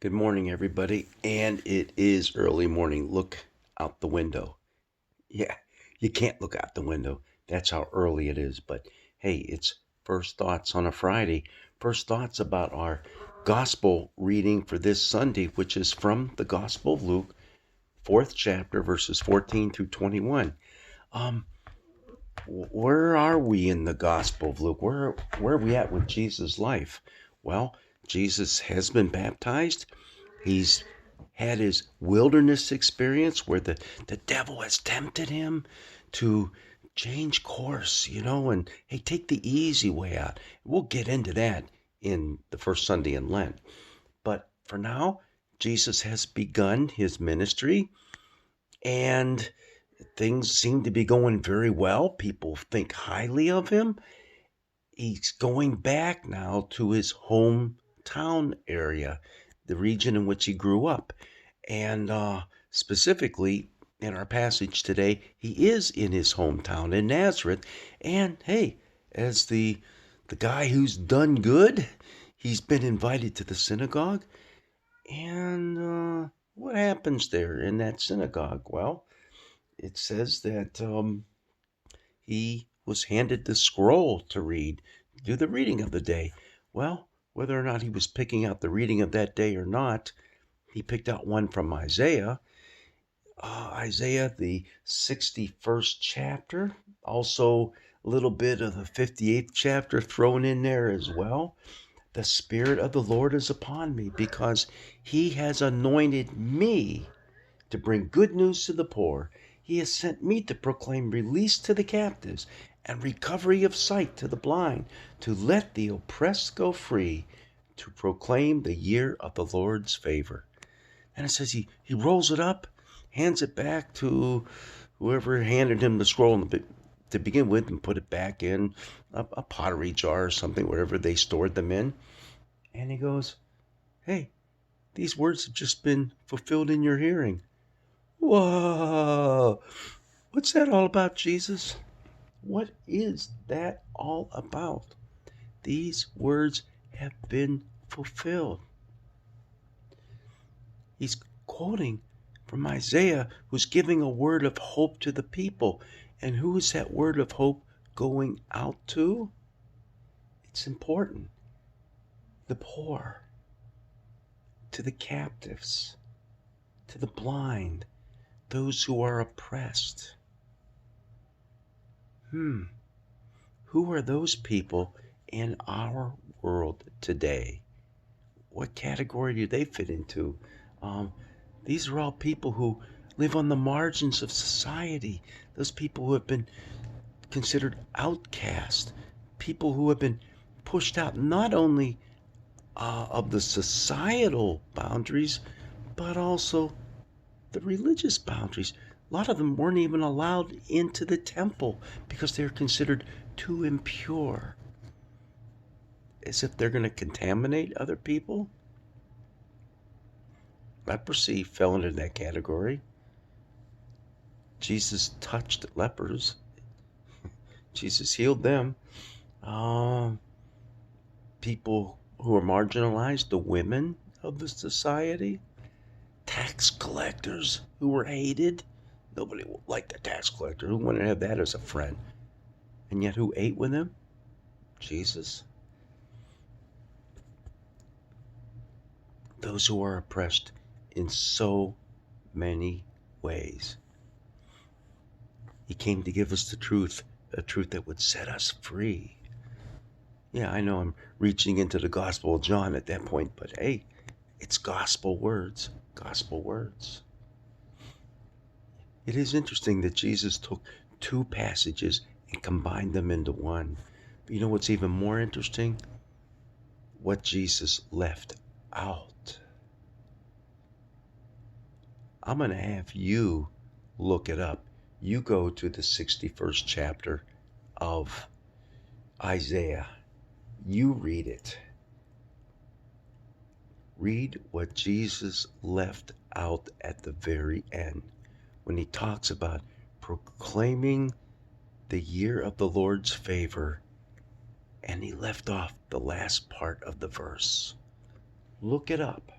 Good morning, everybody. And it is early morning. Look out the window. Yeah, you can't look out the window. That's how early it is. But hey, it's First Thoughts on a Friday. First Thoughts about our gospel reading for this Sunday, which is from the Gospel of Luke, fourth chapter, verses 14 through 21. Um, where are we in the Gospel of Luke? Where are we at with Jesus' life? Well, Jesus has been baptized. He's had his wilderness experience where the devil has tempted him to change course, and hey, take the easy way out. We'll get into that in the first Sunday in Lent. But for now, Jesus has begun his ministry and things seem to be going very well. People think highly of him. He's going back now to his hometown area, the region in which he grew up. And specifically in our passage today, he is in his hometown in Nazareth. And hey, as the guy who's done good, he's been invited to the synagogue. And what happens there in that synagogue? Well, it says that he was handed the scroll to read, do the reading of the day. Well, whether or not he was picking out the reading of that day or not, he picked out one from Isaiah. Isaiah, the 61st chapter, also a little bit of the 58th chapter thrown in there as well. The Spirit of the Lord is upon me because he has anointed me to bring good news to the poor. He has sent me to proclaim release to the captives and recovery of sight to the blind, to let the oppressed go free, to proclaim the year of the Lord's favor. And it says he rolls it up, hands it back to whoever handed him the scroll to begin with and put it back in a pottery jar or something, wherever they stored them in. And he goes, "Hey, these words have just been fulfilled in your hearing." Whoa! What's that all about, Jesus? What is that all about? These words have been fulfilled. He's quoting from Isaiah, who's giving a word of hope to the people. And who is that word of hope going out to? It's important. The poor, to the captives, to the blind, those who are oppressed. Who are those people in our world today? What category do they fit into? These are all people who live on the margins of society. Those people who have been considered outcast. People who have been pushed out not only of the societal boundaries, but also the religious boundaries. A lot of them weren't even allowed into the temple because they're considered too impure, as if they're going to contaminate other people. Leprosy fell into that category. Jesus touched lepers. Jesus healed them. People who are marginalized, the women of the society, tax collectors who were hated. Nobody liked a tax collector. Who wanted to have that as a friend? And yet who ate with him? Jesus. Those who are oppressed in so many ways. He came to give us the truth, a truth that would set us free. Yeah, I know I'm reaching into the Gospel of John at that point, but hey, it's gospel words. Gospel words. It is interesting that Jesus took two passages and combined them into one. But you know what's even more interesting? What Jesus left out. I'm going to have you look it up. You go to the 61st chapter of Isaiah. You read it. Read what Jesus left out at the very end when he talks about proclaiming the year of the Lord's favor, and he left off the last part of the verse. Look it up.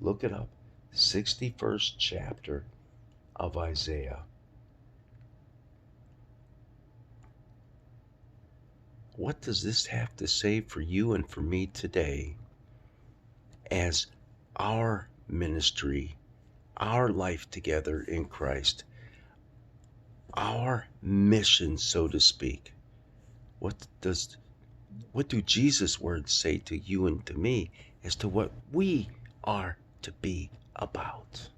Look it up. 61st chapter of Isaiah. What does this have to say for you and for me today as our ministry, our life together in Christ, our mission, so to speak? What do Jesus' words say to you and to me as to what we are to be about?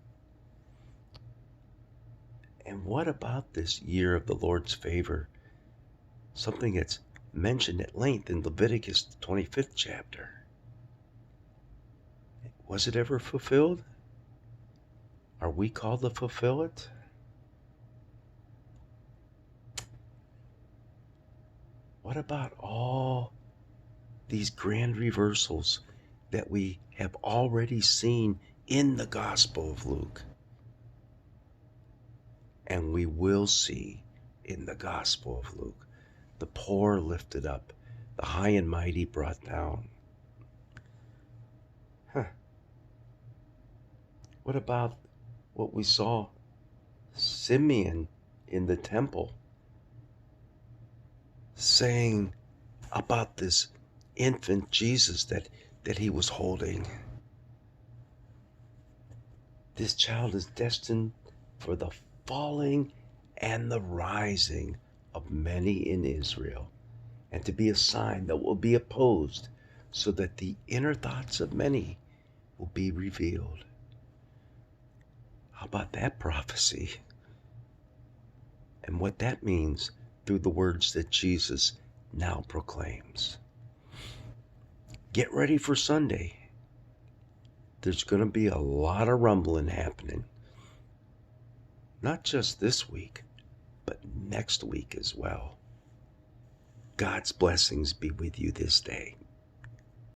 And what about this year of the Lord's favor? Something that's mentioned at length in Leviticus, the 25th chapter. Was it ever fulfilled? Are we called to fulfill it? What about all these grand reversals that we have already seen in the Gospel of Luke? And we will see in the Gospel of Luke. The poor lifted up, the high and mighty brought down. What about what we saw Simeon in the temple saying about this infant Jesus that he was holding? This child is destined for the falling and the rising of many in Israel, and to be a sign that will be opposed, so that the inner thoughts of many will be revealed. How about that prophecy? And what that means through the words that Jesus now proclaims. Get ready for Sunday. There's going to be a lot of rumbling happening. Not just this week, but next week as well. God's blessings be with you this day.